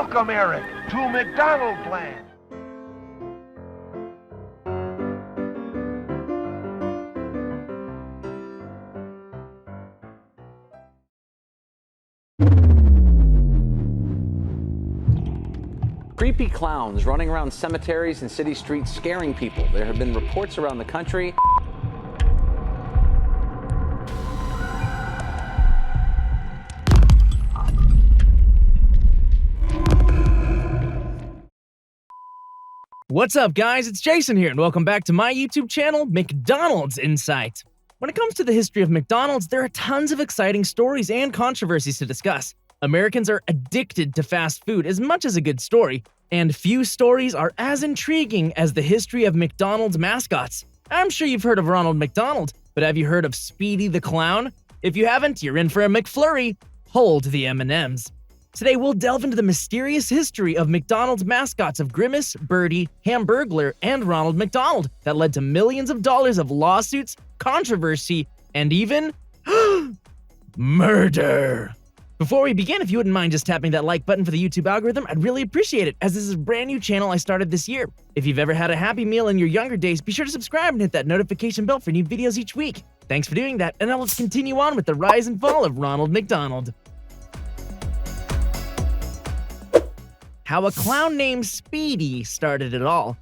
Welcome, Eric, to McDonaldland. Creepy clowns running around cemeteries and city streets scaring people. There have been reports around the country. What's up, guys? It's Jason here, and welcome back to my YouTube channel, McDonald's Insight. When it comes to the history of McDonald's, there are tons of exciting stories and controversies to discuss. Americans are addicted to fast food as much as a good story, and few stories are as intriguing as the history of McDonald's mascots. I'm sure you've heard of Ronald McDonald, but have you heard of Speedee the Clown? If you haven't, you're in for a McFlurry. Hold the M&Ms. Today, we'll delve into the mysterious history of McDonald's mascots of Grimace, Birdie, Hamburglar, and Ronald McDonald that led to millions of dollars of lawsuits, controversy, and even murder. Before we begin, if you wouldn't mind just tapping that like button for the YouTube algorithm, I'd really appreciate it, as this is a brand new channel I started this year. If you've ever had a Happy Meal in your younger days, be sure to subscribe and hit that notification bell for new videos each week. Thanks for doing that, and now let's continue on with the rise and fall of Ronald McDonald. How a clown named Speedee started it all.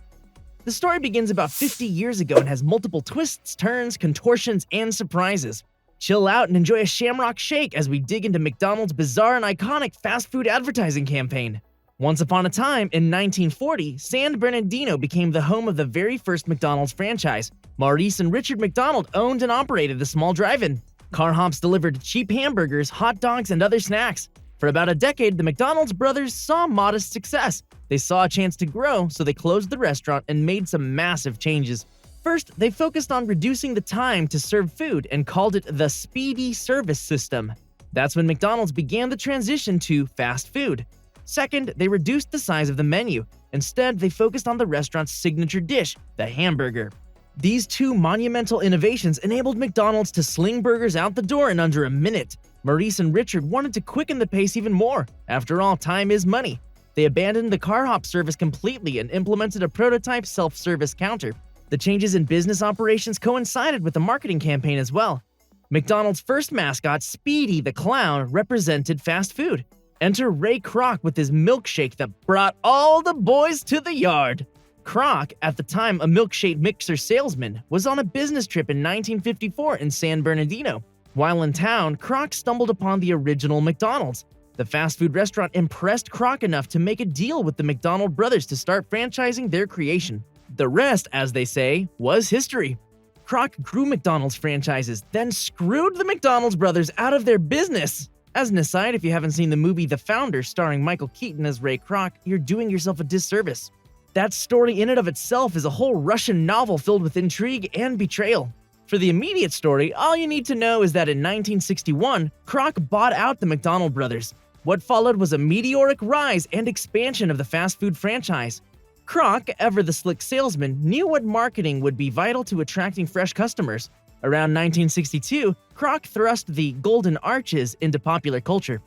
The story begins about 50 years ago and has multiple twists, turns, contortions, and surprises. Chill out and enjoy a shamrock shake as we dig into McDonald's bizarre and iconic fast food advertising campaign. Once upon a time, in 1940, San Bernardino became the home of the very first McDonald's franchise. Maurice and Richard McDonald owned and operated the small drive-in. Car hops delivered cheap hamburgers, hot dogs, and other snacks. For about a decade, the McDonald's brothers saw modest success. They saw a chance to grow, so they closed the restaurant and made some massive changes. First, they focused on reducing the time to serve food and called it the Speedee service system. That's when McDonald's began the transition to fast food. Second, they reduced the size of the menu. Instead, they focused on the restaurant's signature dish, the hamburger. These two monumental innovations enabled McDonald's to sling burgers out the door in under a minute. Maurice and Richard wanted to quicken the pace even more. After all, time is money. They abandoned the car hop service completely and implemented a prototype self-service counter. The changes in business operations coincided with the marketing campaign as well. McDonald's first mascot, Speedee the Clown, represented fast food. Enter Ray Kroc with his milkshake that brought all the boys to the yard. Kroc, at the time a milkshake mixer salesman, was on a business trip in 1954 in San Bernardino. While in town, Kroc stumbled upon the original McDonald's. The fast food restaurant impressed Kroc enough to make a deal with the McDonald brothers to start franchising their creation. The rest, as they say, was history. Kroc grew McDonald's franchises, then screwed the McDonald's brothers out of their business. As an aside, if you haven't seen the movie The Founder starring Michael Keaton as Ray Kroc, you're doing yourself a disservice. That story in and of itself is a whole Russian novel filled with intrigue and betrayal. For the immediate story, all you need to know is that in 1961, Kroc bought out the McDonald brothers. What followed was a meteoric rise and expansion of the fast food franchise. Kroc, ever the slick salesman, knew what marketing would be vital to attracting fresh customers. Around 1962, Kroc thrust the Golden Arches into popular culture.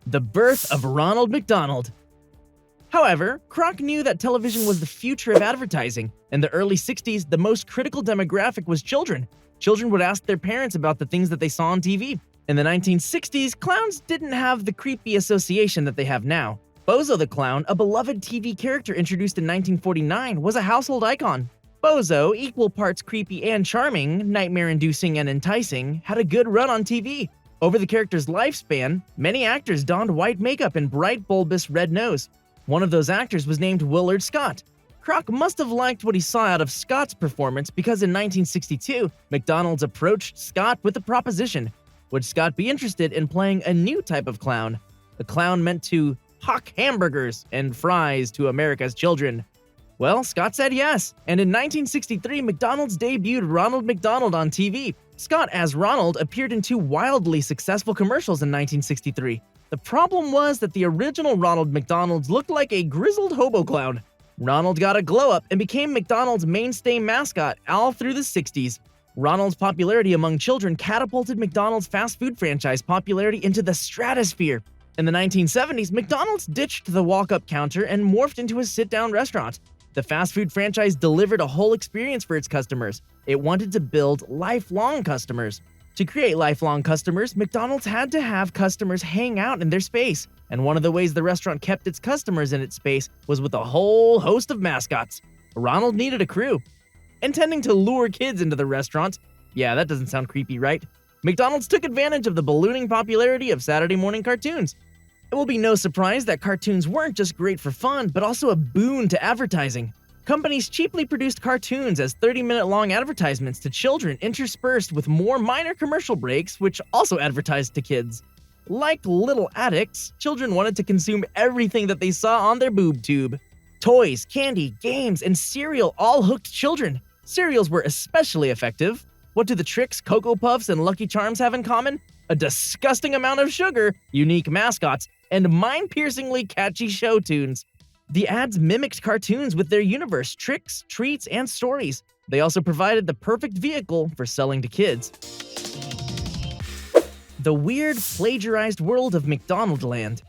The birth of Ronald McDonald. However, Kroc knew that television was the future of advertising. In the early 60s, the most critical demographic was children. Children would ask their parents about the things that they saw on TV. In the 1960s, clowns didn't have the creepy association that they have now. Bozo the Clown, a beloved TV character introduced in 1949, was a household icon. Bozo, equal parts creepy and charming, nightmare-inducing and enticing, had a good run on TV. Over the character's lifespan, many actors donned white makeup and bright, bulbous red nose. One of those actors was named Willard Scott. Kroc must have liked what he saw out of Scott's performance because in 1962, McDonald's approached Scott with a proposition. Would Scott be interested in playing a new type of clown? A clown meant to hawk hamburgers and fries to America's children. Well, Scott said yes, and in 1963, McDonald's debuted Ronald McDonald on TV. Scott, as Ronald, appeared in two wildly successful commercials in 1963. The problem was that the original Ronald McDonald looked like a grizzled hobo clown. Ronald got a glow-up and became McDonald's mainstay mascot all through the 60s. Ronald's popularity among children catapulted McDonald's fast food franchise popularity into the stratosphere. In the 1970s, McDonald's ditched the walk-up counter and morphed into a sit-down restaurant. The fast food franchise delivered a whole experience for its customers. It wanted to build lifelong customers. To create lifelong customers, McDonald's had to have customers hang out in their space, and one of the ways the restaurant kept its customers in its space was with a whole host of mascots. Ronald needed a crew. Intending to lure kids into the restaurant, yeah, that doesn't sound creepy, right? McDonald's took advantage of the ballooning popularity of Saturday morning cartoons. It will be no surprise that cartoons weren't just great for fun, but also a boon to advertising. Companies cheaply produced cartoons as 30-minute-long advertisements to children interspersed with more minor commercial breaks, which also advertised to kids. Like little addicts, children wanted to consume everything that they saw on their boob tube. Toys, candy, games, and cereal all hooked children. Cereals were especially effective. What do the Trix, Cocoa Puffs, and Lucky Charms have in common? A disgusting amount of sugar, unique mascots, and mind-piercingly catchy show tunes. The ads mimicked cartoons with their universe, tricks, treats, and stories. They also provided the perfect vehicle for selling to kids. The weird, plagiarized world of McDonaldland.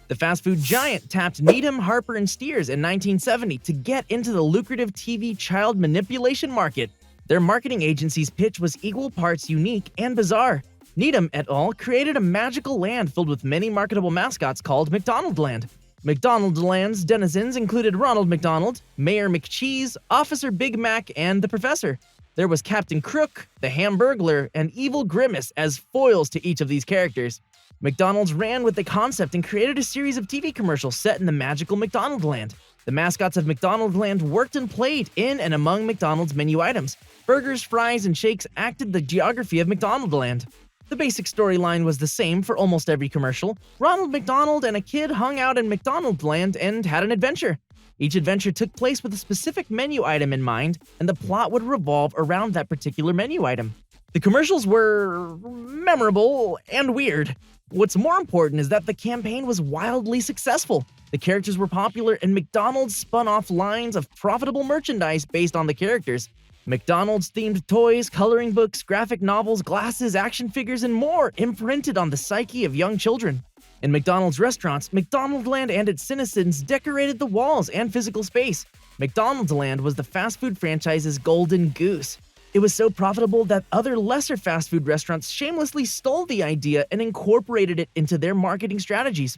The fast food giant tapped Needham, Harper, and Steers in 1970 to get into the lucrative TV child manipulation market. Their marketing agency's pitch was equal parts unique and bizarre. Needham et al. Created a magical land filled with many marketable mascots called McDonaldland. McDonaldland's denizens included Ronald McDonald, Mayor McCheese, Officer Big Mac, and the Professor. There was Captain Crook, the Hamburglar, and Evil Grimace as foils to each of these characters. McDonald's ran with the concept and created a series of TV commercials set in the magical McDonaldland. The mascots of McDonaldland worked and played in and among McDonald's menu items. Burgers, fries, and shakes acted the geography of McDonaldland. The basic storyline was the same for almost every commercial. Ronald McDonald and a kid hung out in McDonaldland and had an adventure. Each adventure took place with a specific menu item in mind, and the plot would revolve around that particular menu item. The commercials were memorable and weird. What's more important is that the campaign was wildly successful. The characters were popular, and McDonald's spun off lines of profitable merchandise based on the characters. McDonald's-themed toys, coloring books, graphic novels, glasses, action figures, and more imprinted on the psyche of young children. In McDonald's restaurants, McDonaldland and its citizens decorated the walls and physical space. McDonaldland was the fast food franchise's golden goose. It was so profitable that other lesser fast food restaurants shamelessly stole the idea and incorporated it into their marketing strategies.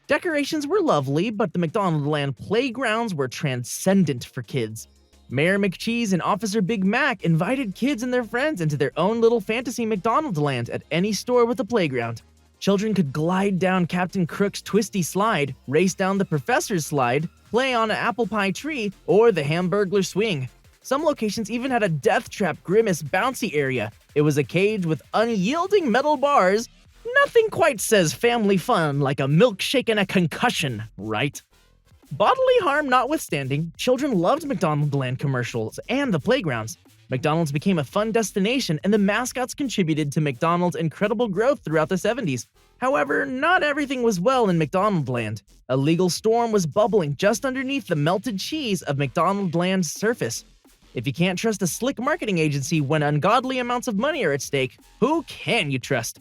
Decorations were lovely, but the McDonaldland playgrounds were transcendent for kids. Mayor McCheese and Officer Big Mac invited kids and their friends into their own little fantasy McDonaldland at any store with a playground. Children could glide down Captain Crook's twisty slide, race down the Professor's slide, play on an apple pie tree, or the Hamburglar swing. Some locations even had a death trap Grimace bouncy area. It was a cage with unyielding metal bars. Nothing quite says family fun like a milkshake and a concussion, right? Bodily harm notwithstanding, children loved McDonaldland commercials and the playgrounds. McDonald's became a fun destination, and the mascots contributed to McDonald's incredible growth throughout the 70s. However, not everything was well in McDonaldland. A legal storm was bubbling just underneath the melted cheese of McDonaldland's surface. If you can't trust a slick marketing agency when ungodly amounts of money are at stake, who can you trust?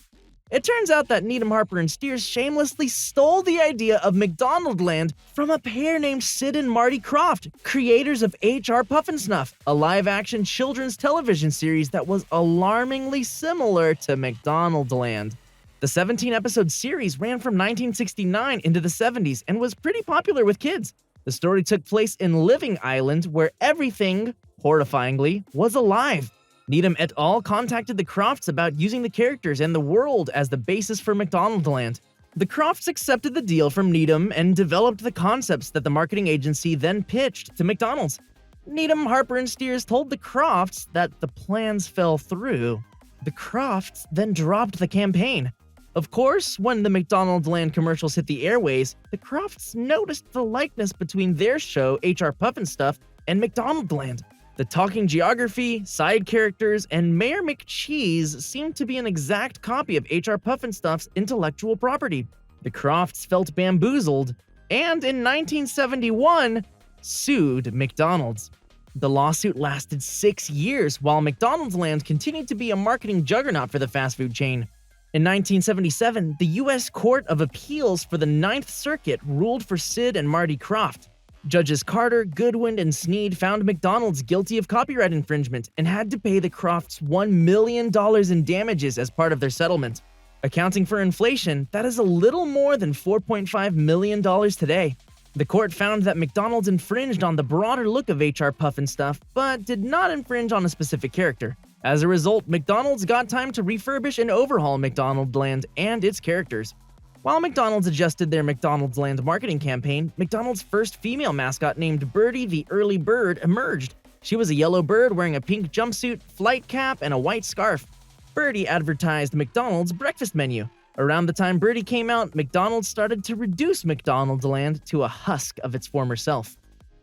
It turns out that Needham, Harper, and Steers shamelessly stole the idea of McDonaldland from a pair named Sid and Marty Krofft, creators of H.R. Pufnstuf, a live-action children's television series that was alarmingly similar to McDonaldland. The 17-episode series ran from 1969 into the 70s and was pretty popular with kids. The story took place in Living Island, where everything, horrifyingly, was alive. Needham et al. Contacted the Krofts about using the characters and the world as the basis for McDonaldland. The Krofts accepted the deal from Needham and developed the concepts that the marketing agency then pitched to McDonald's. Needham, Harper, and Steers told the Krofts that the plans fell through. The Krofts then dropped the campaign. Of course, when the McDonaldland commercials hit the airways, the Krofts noticed the likeness between their show, H.R. Pufnstuf, and McDonaldland. The talking geography, side characters, and Mayor McCheese seemed to be an exact copy of H.R. Pufnstuf's intellectual property. The Krofts felt bamboozled, and in 1971, sued McDonald's. The lawsuit lasted 6 years, while McDonald's Land continued to be a marketing juggernaut for the fast food chain. In 1977, the U.S. Court of Appeals for the Ninth Circuit ruled for Sid and Marty Krofft. Judges Carter, Goodwin, and Sneed found McDonald's guilty of copyright infringement and had to pay the Crofts $1 million in damages as part of their settlement. Accounting for inflation, that is a little more than $4.5 million today. The court found that McDonald's infringed on the broader look of HR Pufnstuf, but did not infringe on a specific character. As a result, McDonald's got time to refurbish and overhaul McDonaldland and its characters. While McDonald's adjusted their McDonaldland marketing campaign, McDonald's first female mascot named Birdie the Early Bird emerged. She was a yellow bird wearing a pink jumpsuit, flight cap, and a white scarf. Birdie advertised McDonald's breakfast menu. Around the time Birdie came out, McDonald's started to reduce McDonaldland to a husk of its former self.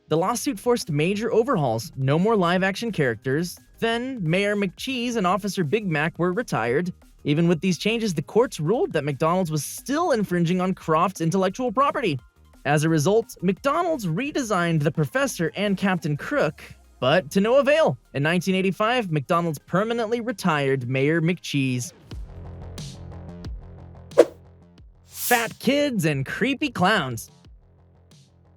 The lawsuit forced major overhauls, no more live-action characters. Then, Mayor McCheese and Officer Big Mac were retired. Even with these changes, the courts ruled that McDonald's was still infringing on Croft's intellectual property. As a result, McDonald's redesigned the Professor and Captain Crook, but to no avail. In 1985, McDonald's permanently retired Mayor McCheese. Fat kids and creepy clowns.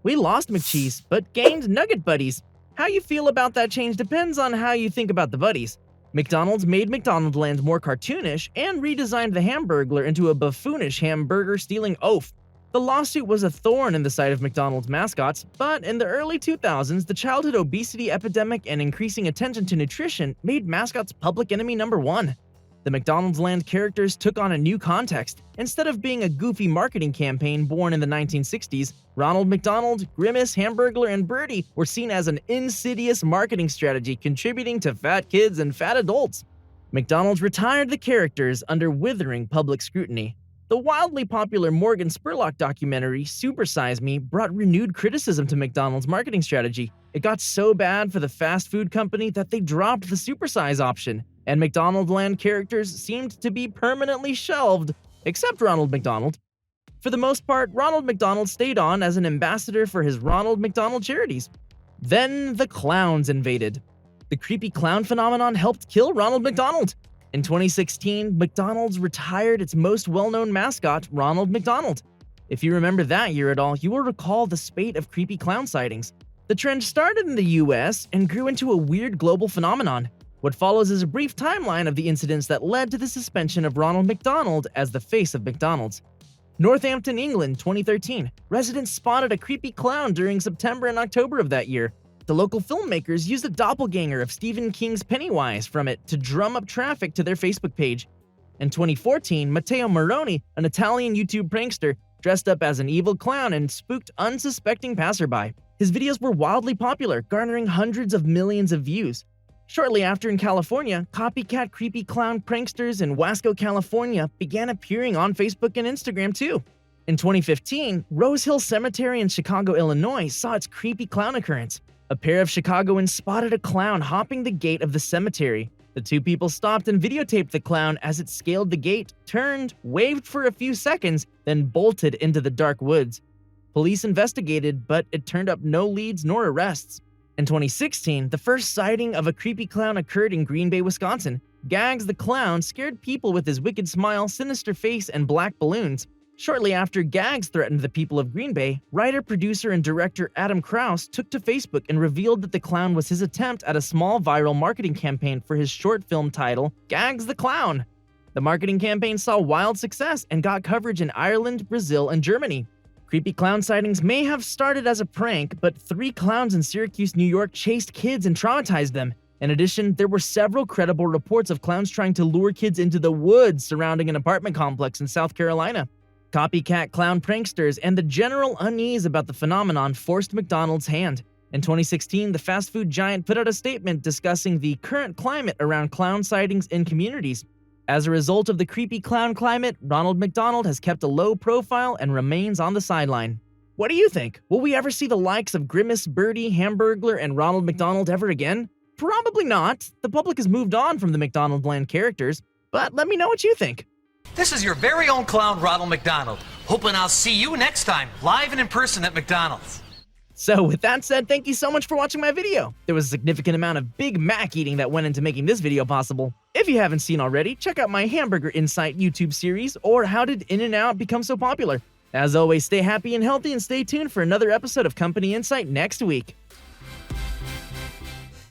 We lost McCheese, but gained Nugget Buddies. How you feel about that change depends on how you think about the buddies. McDonald's made McDonaldland more cartoonish and redesigned the Hamburglar into a buffoonish hamburger-stealing oaf. The lawsuit was a thorn in the side of McDonald's mascots, but in the early 2000s, the childhood obesity epidemic and increasing attention to nutrition made mascots public enemy number one. The McDonaldland characters took on a new context. Instead of being a goofy marketing campaign born in the 1960s, Ronald McDonald, Grimace, Hamburglar, and Birdie were seen as an insidious marketing strategy contributing to fat kids and fat adults. McDonald's retired the characters under withering public scrutiny. The wildly popular Morgan Spurlock documentary, Super Size Me, brought renewed criticism to McDonald's marketing strategy. It got so bad for the fast food company that they dropped the supersize option, and McDonaldland characters seemed to be permanently shelved, except Ronald McDonald. For the most part, Ronald McDonald stayed on as an ambassador for his Ronald McDonald charities. Then the clowns invaded. The creepy clown phenomenon helped kill Ronald McDonald. In 2016, McDonald's retired its most well-known mascot, Ronald McDonald. If you remember that year at all, you will recall the spate of creepy clown sightings. The trend started in the US and grew into a weird global phenomenon. What follows is a brief timeline of the incidents that led to the suspension of Ronald McDonald as the face of McDonald's. Northampton, England, 2013. Residents spotted a creepy clown during September and October of that year. The local filmmakers used a doppelganger of Stephen King's Pennywise from it to drum up traffic to their Facebook page. In 2014, Matteo Moroni, an Italian YouTube prankster, dressed up as an evil clown and spooked unsuspecting passerby. His videos were wildly popular, garnering hundreds of millions of views. Shortly after in California, copycat creepy clown pranksters in Wasco, California began appearing on Facebook and Instagram too. In 2015, Rose Hill Cemetery in Chicago, Illinois saw its creepy clown occurrence. A pair of Chicagoans spotted a clown hopping the gate of the cemetery. The two people stopped and videotaped the clown as it scaled the gate, turned, waved for a few seconds, then bolted into the dark woods. Police investigated, but it turned up no leads nor arrests. In 2016, the first sighting of a creepy clown occurred in Green Bay, Wisconsin. Gags the clown scared people with his wicked smile, sinister face, and black balloons. Shortly after Gags threatened the people of Green Bay, writer, producer, and director Adam Krause took to Facebook and revealed that the clown was his attempt at a small viral marketing campaign for his short film title, Gags the Clown. The marketing campaign saw wild success and got coverage in Ireland, Brazil, and Germany. Creepy clown sightings may have started as a prank, but 3 clowns in Syracuse, New York chased kids and traumatized them. In addition, there were several credible reports of clowns trying to lure kids into the woods surrounding an apartment complex in South Carolina. Copycat clown pranksters and the general unease about the phenomenon forced McDonald's hand. In 2016, the fast food giant put out a statement discussing the current climate around clown sightings in communities. As a result of the creepy clown climate, Ronald McDonald has kept a low profile and remains on the sideline. What do you think? Will we ever see the likes of Grimace, Birdie, Hamburglar, and Ronald McDonald ever again? Probably not. The public has moved on from the McDonaldland characters, but let me know what you think. This is your very own clown, Ronald McDonald. Hoping I'll see you next time, live and in person at McDonald's. So with that said, thank you so much for watching my video. There was a significant amount of Big Mac eating that went into making this video possible. If you haven't seen already, check out my Hamburger Insight YouTube series or How Did In-N-Out Become So Popular? As always, stay happy and healthy and stay tuned for another episode of Company Insight next week.